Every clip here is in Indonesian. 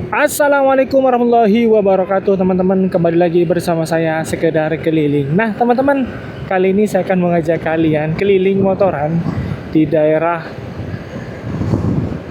Assalamualaikum warahmatullahi wabarakatuh teman-teman. Kembali lagi bersama saya Sekedar Keliling. Nah teman-teman, kali ini saya akan mengajak kalian keliling motoran di daerah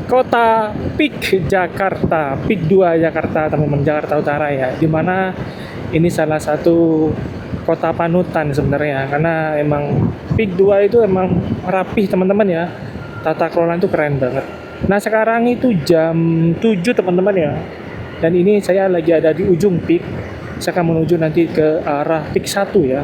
kota Pik Jakarta, Pik 2 Jakarta, teman-teman, Jakarta Utara ya. Dimana ini salah satu kota panutan sebenarnya, karena emang Pik 2 itu emang rapih teman-teman ya. Tata kelola itu keren banget. Nah sekarang itu jam 7 teman-teman ya. Dan ini saya lagi ada di ujung Pik. Saya akan menuju nanti ke arah Pik 1 ya.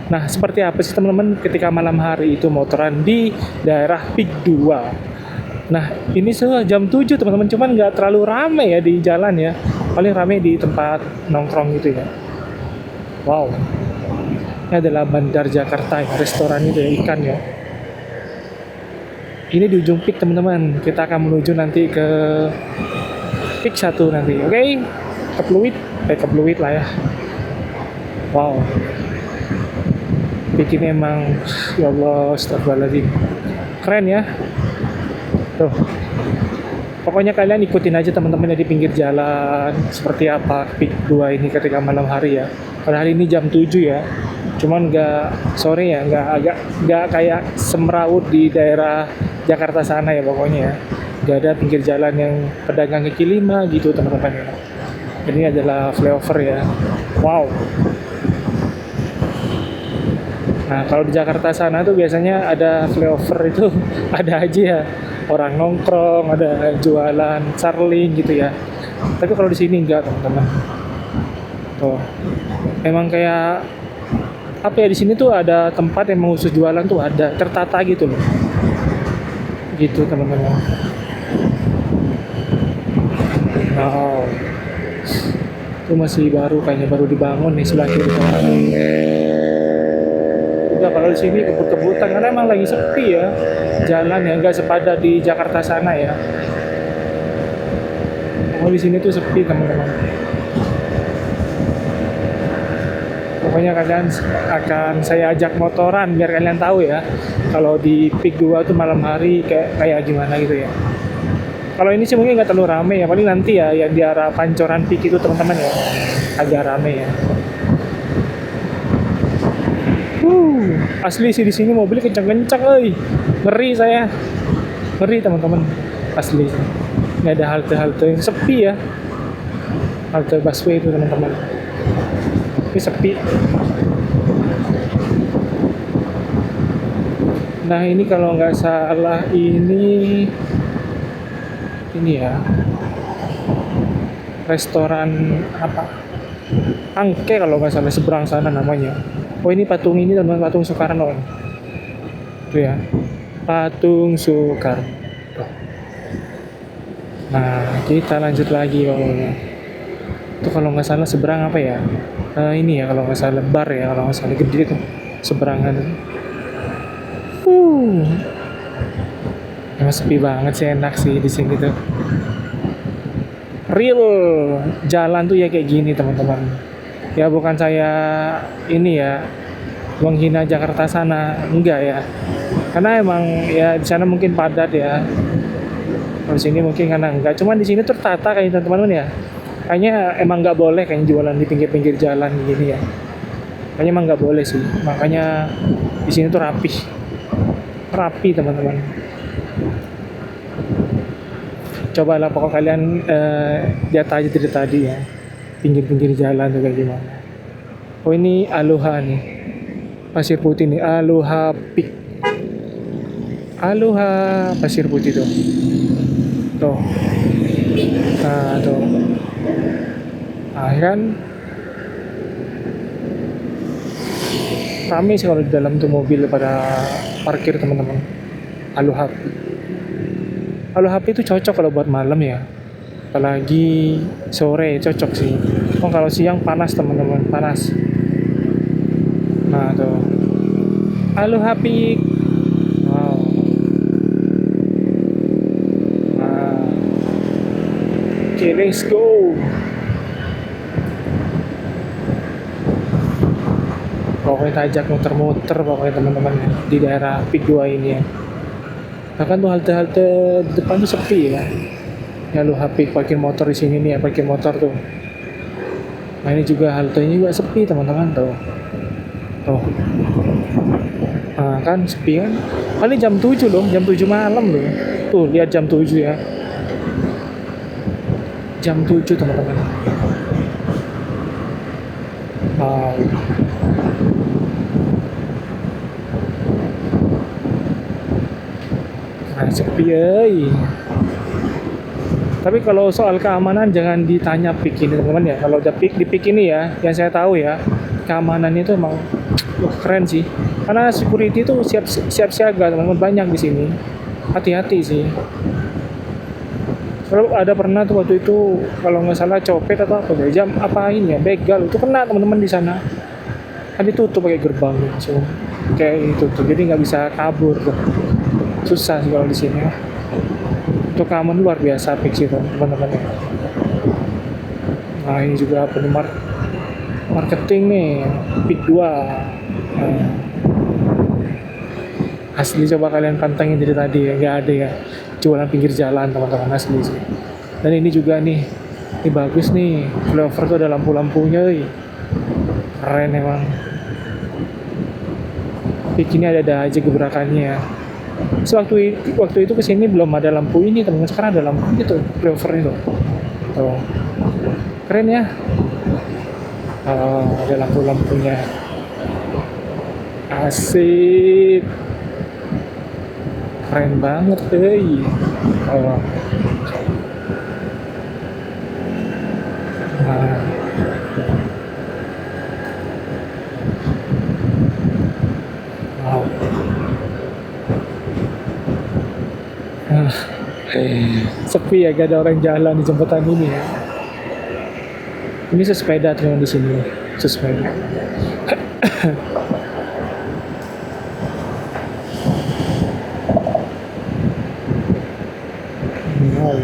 Nah seperti apa sih teman-teman ketika malam hari itu motoran di daerah Pik 2. Nah ini sudah jam 7 teman-teman. Cuman nggak terlalu rame ya di jalan ya. Paling rame di tempat nongkrong gitu ya. Wow. Ini adalah Bandar Jakarta ya. Restoran itu ya, ikan ya. Ini di ujung Pik teman-teman. Kita akan menuju nanti ke Pik 1 nanti. Oke. Ke Pluit lah ya. Wow. Pik ini emang ya Allah, astagfirullahaladzim. Keren ya. Tuh. Pokoknya kalian ikutin aja teman-teman ya di pinggir jalan seperti apa Pik 2 ini ketika malam hari ya. Padahal ini jam 7 ya. Cuman nggak sore ya, nggak kayak semrawut di daerah Jakarta sana ya pokoknya ya. Nggak ada pinggir jalan yang pedagang kaki lima gitu teman-teman ya. Ini adalah flyover ya. Wow. Nah kalau di Jakarta sana tuh biasanya ada flyover itu ada aja ya. Orang nongkrong, ada jualan sarling gitu ya. Tapi kalau di sini enggak teman-teman. Tuh. Memang kayak apa ya, di sini tuh ada tempat yang khusus jualan tuh ada tertata gitu loh. Gitu teman-teman. Wow. Itu masih baru, kayaknya baru dibangun nih sebelah kiri. Udah kalau di sini kebut-kebutan karena emang lagi sepi ya. Jalan ya nggak sepadat di Jakarta sana ya. Kalau di sini tuh sepi teman-teman. Pokoknya kalian akan saya ajak motoran biar kalian tahu ya. Kalau di Pik 2 tuh malam hari kayak gimana gitu ya. Kalau ini sih mungkin nggak terlalu rame ya, paling nanti ya yang di arah Pancoran Pik itu teman-teman ya, agak rame ya. Asli sih di sini mobil kencang-kencang, ngeri saya, ngeri teman-teman, asli. Nggak ada halte-halte yang sepi ya, halte busway itu teman-teman. Ini sepi. Nah ini kalau nggak salah ini ya restoran apa Angke kalau nggak salah seberang sana namanya. Oh ini patung ini teman, patung Soekarno itu ya, patung Soekarno. Nah kita lanjut lagi pokoknya. Itu kalau nggak salah seberang apa ya, ini ya kalau nggak salah bar ya, kalau nggak salah gede itu seberangan. Emang sepi banget sih, enak sih di sini tuh. Real jalan tuh ya kayak gini teman-teman. Ya bukan saya ini ya menghina Jakarta sana, enggak ya. Karena emang ya di sana mungkin padat ya. Kalau di sini mungkin karena enggak. Cuman di sini tertata kayak teman-teman ya. Kayaknya emang nggak boleh kayak jualan di pinggir-pinggir jalan gini ya. Kayaknya emang nggak boleh sih. Makanya di sini tuh rapi teman-teman. Cobalah pokok kalian lihat aja dari tadi ya, pinggir-pinggir jalan tuh kayak gimana. Oh ini Aloha nih, pasir putih nih, Aloha Pik, Aloha pasir putih tuh, nah tuh, nah kan rame sih kalau di dalam tuh mobil pada parkir teman-teman. Aloha Pik. Kalau HP itu cocok kalau buat malam ya, apalagi sore cocok sih. Oh kalau siang panas teman-teman, panas. Nah tuh, halo HP. Wow. Nah, oke, let's go. Pokoknya tajak muter-muter pokoknya teman-teman ya, di daerah Pik 2 ini ya. Bahkan tuh halte-halte di depan tuh sepi ya. Ya lu HP parkir motor di sini nih ya, parkir motor tuh. Nah ini juga haltenya juga sepi teman-teman tuh. Tuh. Nah kan sepi kan. Kali jam 7 loh, jam 7 malam loh. Tuh lihat jam 7 ya. Jam 7 teman-teman. Wow. Nah, sepi tapi kalau soal keamanan jangan ditanya pik ini teman-teman ya. Kalau udah pik di pik ini ya, yang saya tahu ya, keamanannya itu emang keren sih. Karena security itu siap siaga teman-teman, banyak di sini. Hati-hati sih. Kalau ada pernah tuh waktu itu kalau nggak salah copet atau apa ya, jam apa ini ya, begal itu kena teman-teman di sana. Kan ditutup pakai gerbang so, kayak itu tuh, jadi nggak bisa kabur tuh. Susah sih kalau di sini. Untuk keamanan luar biasa fix itu teman-teman ya. Nah ini juga penyebar marketing nih Pick 2. Nah, asli coba kalian pantengin dari tadi ya, nggak ada ya jualan pinggir jalan teman-teman, asli sih. Dan ini juga nih, ini bagus nih, flyover tuh ada lampu-lampunya keren emang. Pick ini ada aja gebrakannya ya. Waktu itu kesini belum ada lampu ini teman-teman, sekarang ada lampu gitu flyover itu tuh, keren ya. Ada lampu-lampunya, asik, keren banget deh. Oh. Nah. Wow. Sepi ya, gak ada orang jalan di jembatan ini ya. Ini sesepeda teman di sini, sesepeda. Wow.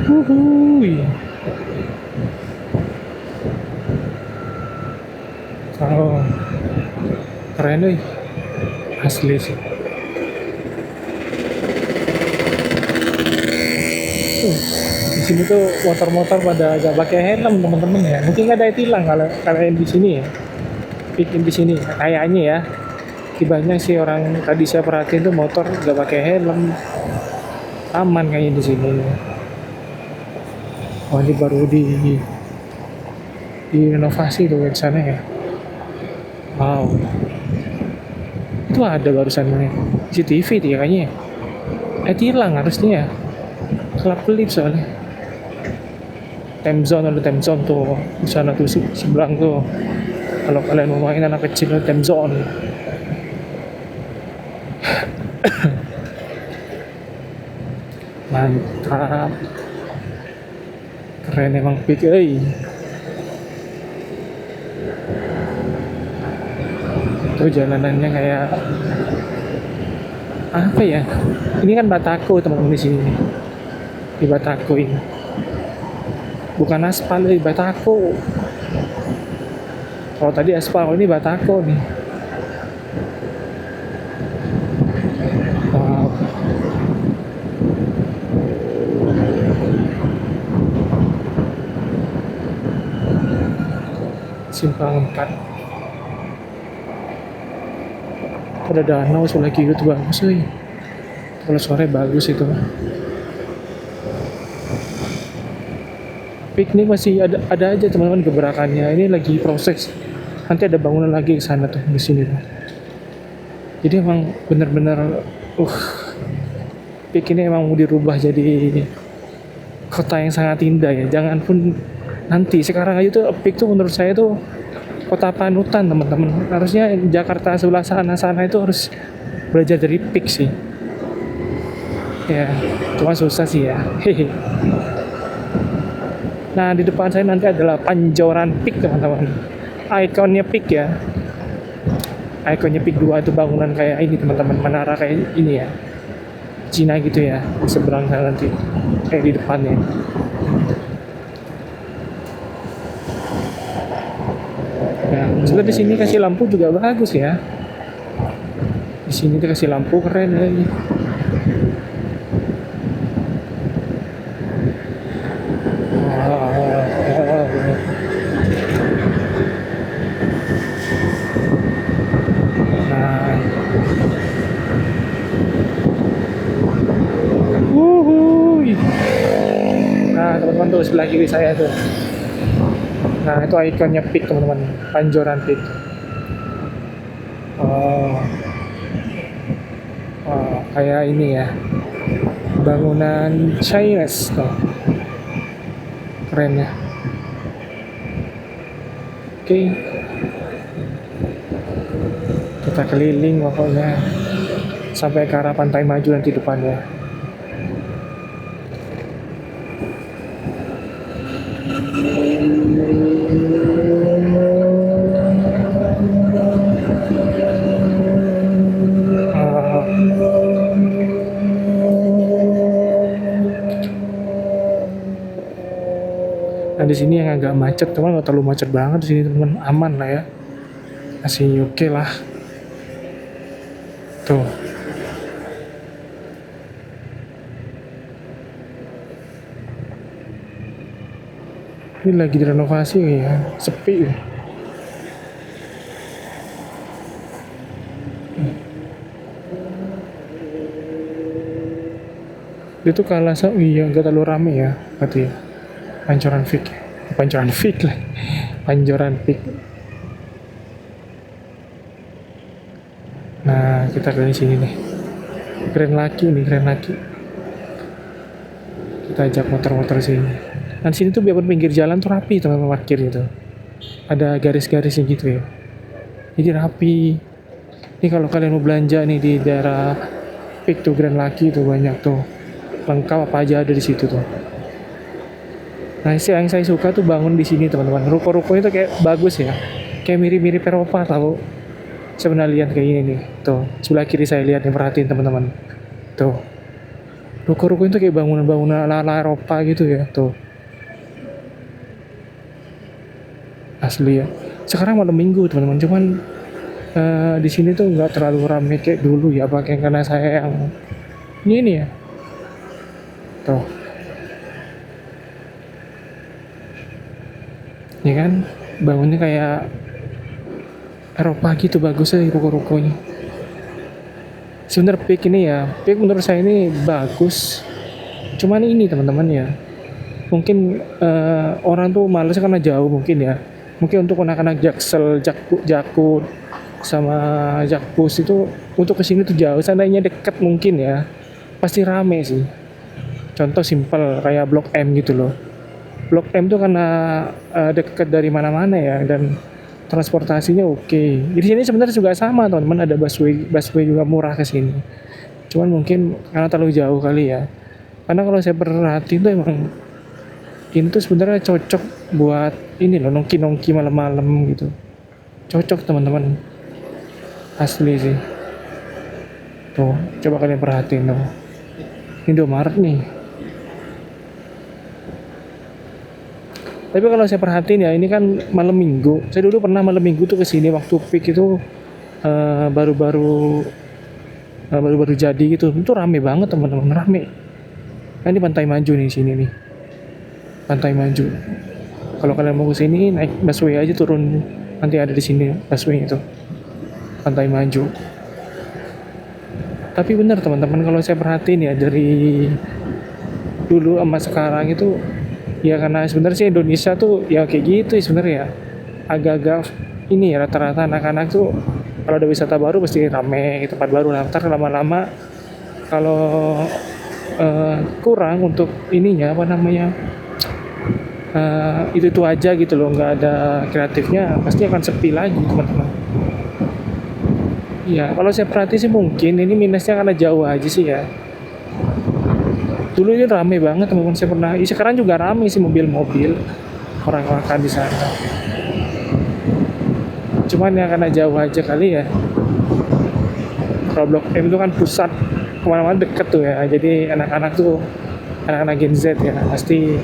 Wuhui. Oh, keren nih, asli sih. Di sini tuh motor-motor pada agak pakai helm teman-teman ya. Mungkin nggak ada tilang kalau kalian di sini ya. Bikin di sini kayaknya ya. Banyak sih orang tadi saya perhatiin tuh motor nggak pakai helm. Aman kayaknya di sini. Oh ini baru di renovasi tuh di sana ya. Wow. Itu ada barusan CCTV tuh ya kayaknya. Tilang harusnya ya. Kelap-kelip soalnya. Time zone tuh di sana tuh seberang tuh. Kalau kalian mau main anak kecil time zone. Mantap, keren emang Pick itu jalanannya kayak apa ya, ini kan Batako teman-teman di sini, di Batako ini bukan aspal, Batako. Kalau tadi aspal, ini Batako nih. Wow. Simpang 4 ada danau sebelah kiri tuh, bagus sih. Kalau sore bagus itu. Piknik masih ada aja teman-teman gebrakannya. Ini lagi proses. Nanti ada bangunan lagi ke sana tuh, di sini tuh. Jadi emang bener-bener Pik ini emang mau dirubah jadi kota yang sangat indah ya. Jangan pun nanti, sekarang aja tuh Pik tuh menurut saya tuh kota panutan teman-teman. Harusnya Jakarta sebelah sana itu harus belajar dari Pik sih. Ya, cuma susah sih ya. Hehe. Nah, di depan saya nanti adalah Pancoran Pik teman-teman. Ikonnya Pik ya. Ikonnya Pick 2 itu bangunan kayak ini teman-teman, menara kayak ini ya. Cina gitu ya, di seberang sana nanti. Kayak di depannya. Nah, setelah di sini kasih lampu juga bagus ya. Di Di sini tuh kasih lampu keren lagi. Nah, wuhui. Nah, teman-teman tuh sebelah kiri saya tuh. Nah, itu ikonnya Peak, teman-teman. Panjoran Peak. Oh, oh, kayak ini ya. Bangunan Chinese tuh. Keren ya. Oke. Kita keliling pokoknya sampai ke arah Pantai Maju nanti depannya. Nah, di sini yang agak macet, teman, nggak terlalu macet banget di sini, teman, aman lah ya, masih oke lah. Tuh, ini lagi direnovasi ya, sepi ya. Dia tuh kalah sama, iya nggak terlalu rame ya, berarti ya. Pancoran Peak, Pancoran Peak lah, Pancoran Peak. Nah, kita ke sini nih. Grand Laki nih, Grand Laki. Kita ajak motor-motor sini. Dan sini tuh biar pinggir jalan tuh rapi, teman-teman, parkir gitu. Ada garis-garisnya gitu ya. Jadi rapi. Ini kalau kalian mau belanja nih di daerah Peak tuh, Grand Laki tuh banyak tuh. Lengkap apa aja ada di situ tuh. Nah, yang saya suka tuh bangun di sini, teman-teman. Ruko-ruko itu kayak bagus ya. Kayak mirip-mirip Eropa tahu. Saya pernah lihat kayak gini nih. Tuh, sebelah kiri saya lihat nih, perhatiin teman-teman. Tuh. Ruko-ruko itu kayak bangunan-bangunan ala-ala Eropa gitu ya. Tuh. Asli ya. Sekarang malam minggu, teman-teman. Cuman di sini tuh nggak terlalu ramai kayak dulu ya. Pakai karena saya yang ini ya. Tuh. Ya kan, bangunnya kayak Eropa gitu, bagus ya ruko-rukonya. Sebenarnya Peak ini ya, Peak menurut saya ini bagus. Cuman ini, teman-teman ya, mungkin orang tuh males karena jauh mungkin ya. Mungkin untuk anak-anak Jaksel, Jakut sama Jakpus itu untuk kesini tuh jauh. Seandainya dekat mungkin ya, pasti rame sih. Contoh simpel kayak Blok M gitu loh. Blok M tuh karena dekat dari mana-mana ya, dan transportasinya oke. Di sini sebenarnya juga sama, teman-teman, ada busway juga murah ke sini. Cuman mungkin karena terlalu jauh kali ya. Karena kalau saya perhatiin tuh emang ini tuh sebenarnya cocok buat ini loh, nongki-nongki malam-malam gitu. Cocok, teman-teman. Asli sih. Tuh, coba kalian perhatiin tuh. Indomaret nih. Tapi kalau saya perhatiin ya, ini kan malam minggu. Saya dulu pernah malam minggu tuh kesini waktu Peak itu baru-baru jadi gitu. Itu rame banget, teman-teman, rame. Nah, ini Pantai Maju nih sini nih. Pantai Maju. Kalau kalian mau ke sini naik busway aja, turun nanti ada di sini busway itu. Pantai Maju. Tapi benar, teman-teman, kalau saya perhatiin ya dari dulu sama sekarang itu ya, karena sebenarnya sih Indonesia tuh ya kayak gitu ya sebenarnya. Agak-agak ini ya, rata-rata anak-anak tuh kalau ada wisata baru pasti rame, tempat baru. Nah, ntar lama-lama kalau kurang untuk ininya apa namanya, itu aja gitu loh, nggak ada kreatifnya, pasti akan sepi lagi, teman-teman. Ya, kalau saya perhati sih mungkin ini minusnya karena jauh aja sih ya. Dulu ini rame banget, teman-teman, saya pernah. Sekarang juga rame sih, mobil-mobil orang makan di sana. Cuman ya karena jauh aja kali ya. Kalau Blok M itu kan pusat, kemana-mana deket tuh ya. Jadi anak-anak tuh, anak-anak Gen Z ya, pasti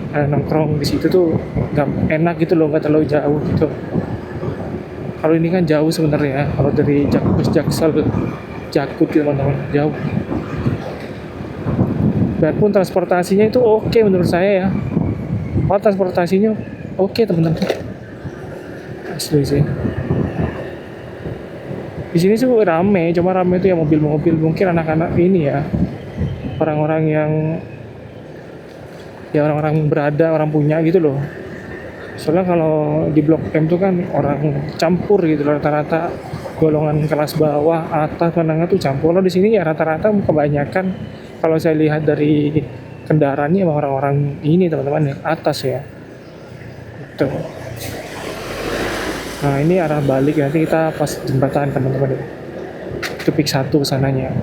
nongkrong di situ tuh gak enak gitu loh, nggak terlalu jauh gitu. Kalau ini kan jauh sebenarnya, kalau dari Jaksel Jakut gitu teman-teman, jauh. Biarpun transportasinya itu oke menurut saya ya. Oh, transportasinya oke teman-teman. Asli sih. Di sini sih rame, cuma rame itu ya mobil-mobil, mungkin anak-anak ini ya, orang-orang yang ya orang-orang berada, orang punya gitu loh. Soalnya kalau di Blok M tuh kan orang campur gitu loh, rata-rata golongan kelas bawah, atas, menengah tuh campur. Kalau di sini ya rata-rata kebanyakan kalau saya lihat dari kendaraannya emang orang-orang ini teman-teman yang atas ya. Tuh. Nah ini arah balik, nanti kita pas jembatan teman-teman itu pik 1 sananya.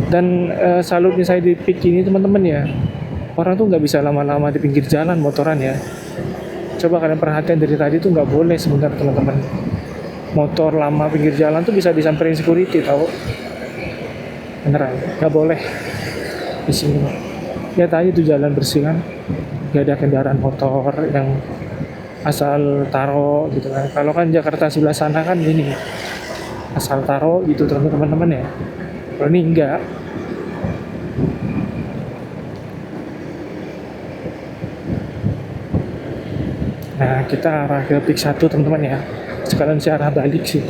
Dan salutnya saya di pik ini teman-teman ya, orang tuh nggak bisa lama-lama di pinggir jalan motoran ya. Coba kalian perhatian dari tadi tuh nggak boleh sebentar teman-teman. Motor lama pinggir jalan tuh bisa disamperin security tahu. Beneran nggak boleh di sini. Lihat aja tuh jalan bersih kan, nggak ada kendaraan motor yang asal taro gitu kan. Kalau kan Jakarta sebelah sana kan ini asal taro gitu teman-teman ya. Kalau ini enggak. Nah kita arah ke pik 1 teman-teman ya. Sekarang saya arah balik sih.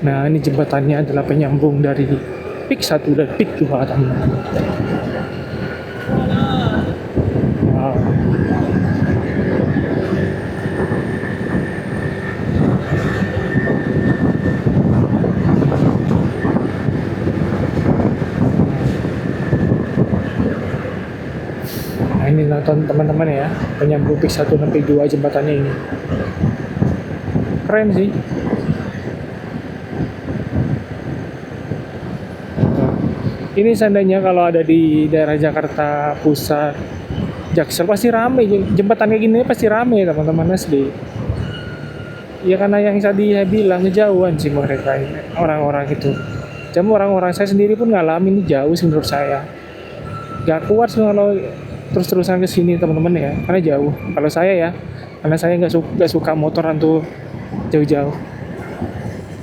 Nah ini jembatannya adalah penyambung dari pik 1 dan pik 2 teman-teman. Wow. Nah ini nonton teman-teman ya, penyambung pik 1 dan pik 2 jembatannya ini. Keren sih. Ini seandainya kalau ada di daerah Jakarta Pusat, Jaksel pasti rame. Jembatan kayak gini pasti rame teman-teman asli. Ya karena yang tadi saya bilang kejauhan sih mereka ini, orang-orang itu. Cuma orang-orang saya sendiri pun ngalamin ini jauh sih menurut saya. Gak kuat sih kalau terus-terusan ke sini teman-teman ya, karena jauh. Kalau saya ya, karena saya nggak suka motoran tuh jauh-jauh.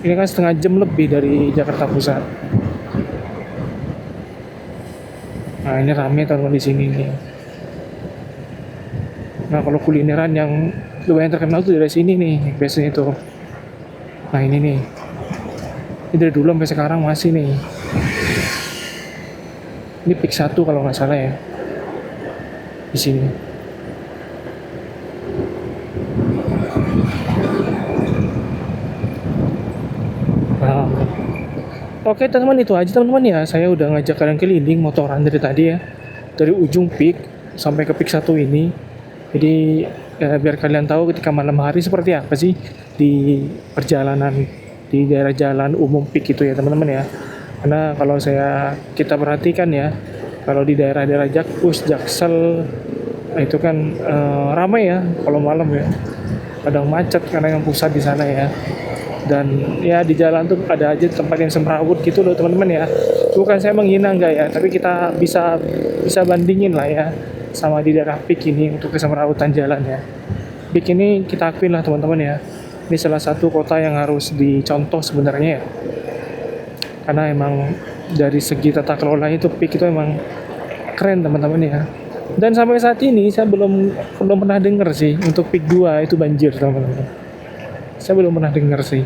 Ini kan setengah jam lebih dari Jakarta Pusat. Nah ini rame teman-teman di sini nih. Nah kalau kulineran yang lumayan terkenal tuh dari sini nih biasanya tuh. Nah ini nih. Ini dari dulu sampai sekarang masih nih. Ini pik 1 kalau nggak salah ya. Di sini. Nah. Oke teman-teman itu aja teman-teman ya. Saya udah ngajak kalian keliling motoran dari tadi ya. Dari ujung pik sampai ke pik 1 ini. Jadi ya, biar kalian tahu ketika malam hari seperti apa sih di perjalanan di daerah jalan umum pik itu ya teman-teman ya. Karena kalau kita perhatikan ya, kalau di daerah-daerah Jakpus, Jaksel, nah itu kan ramai ya kalau malam ya. Kadang macet karena yang pusat di sana ya. Dan ya di jalan tuh ada aja tempat yang semrawut gitu loh teman-teman ya. Bukan saya menghina enggak ya, tapi kita bisa bandingin lah ya sama di daerah pik ini untuk kesemrawutan jalan ya. Pik ini kita akuin lah teman-teman ya, ini salah satu kota yang harus dicontoh sebenarnya ya. Karena emang dari segi tata kelola itu pik itu emang keren teman-teman ya. Dan sampai saat ini saya belum pernah dengar sih untuk pik 2 itu banjir teman-teman. Saya belum pernah dengar sih.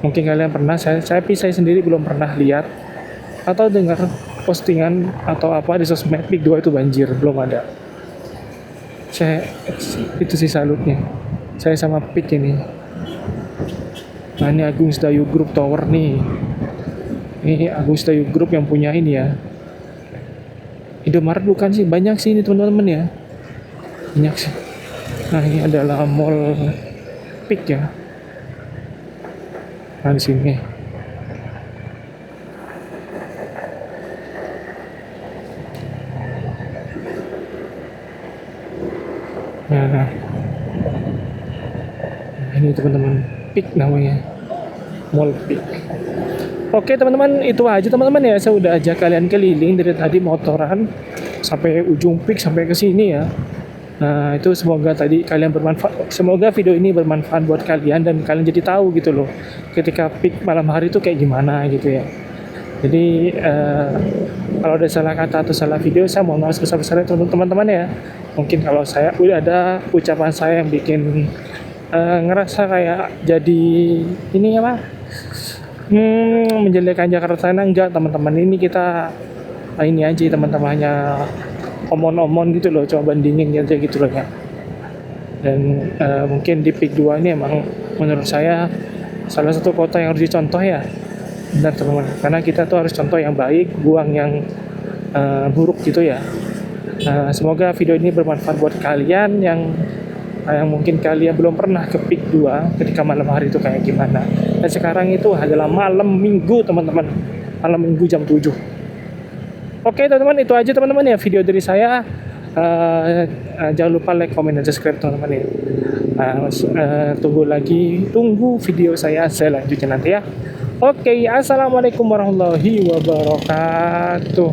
Mungkin kalian pernah, saya sendiri belum pernah lihat atau dengar postingan atau apa di sosmed pik 2 itu banjir, belum ada. Saya itu sih salutnya. Saya sama pik ini. Nah ini Agung Sedayu Group Tower nih. Ini Agung Sedayu Group yang punya ini ya. Indomaret bukan sih, banyak sih ini teman-teman ya. Banyak sih. Nah ini adalah mall pik ya. Nah di sini. Nah ini teman-teman pik namanya, mall pik. Oke teman-teman itu aja teman-teman ya, saya udah ajak kalian keliling dari tadi motoran sampai ujung pik sampai ke sini ya. Itu semoga tadi kalian bermanfaat, semoga video ini bermanfaat buat kalian dan kalian jadi tahu gitu loh ketika peak malam hari itu kayak gimana gitu ya. Jadi kalau ada salah kata atau salah video, saya mohon maaf sebesar-besarnya untuk teman-teman ya. Mungkin kalau saya udah ada ucapan saya yang bikin ngerasa kayak jadi ini apa, menjelekan Jakarta sana, enggak teman-teman, ini kita ini aja teman-teman, hanya omon-omon gitu loh, coba bandingin aja gitu loh ya. Dan mungkin di peak 2 ini emang menurut saya salah satu kota yang harus dicontoh ya, benar teman-teman, karena kita tuh harus contoh yang baik, buang yang buruk gitu ya. Semoga video ini bermanfaat buat kalian yang mungkin kalian belum pernah ke peak 2 ketika malam hari itu kayak gimana. Dan sekarang itu adalah malam minggu teman-teman, malam minggu jam 7. Oke teman-teman, itu aja teman-teman ya video dari saya. Jangan lupa like, comment, dan subscribe teman-teman ya. Tunggu video saya selanjutnya nanti ya. Oke, assalamualaikum warahmatullahi wabarakatuh.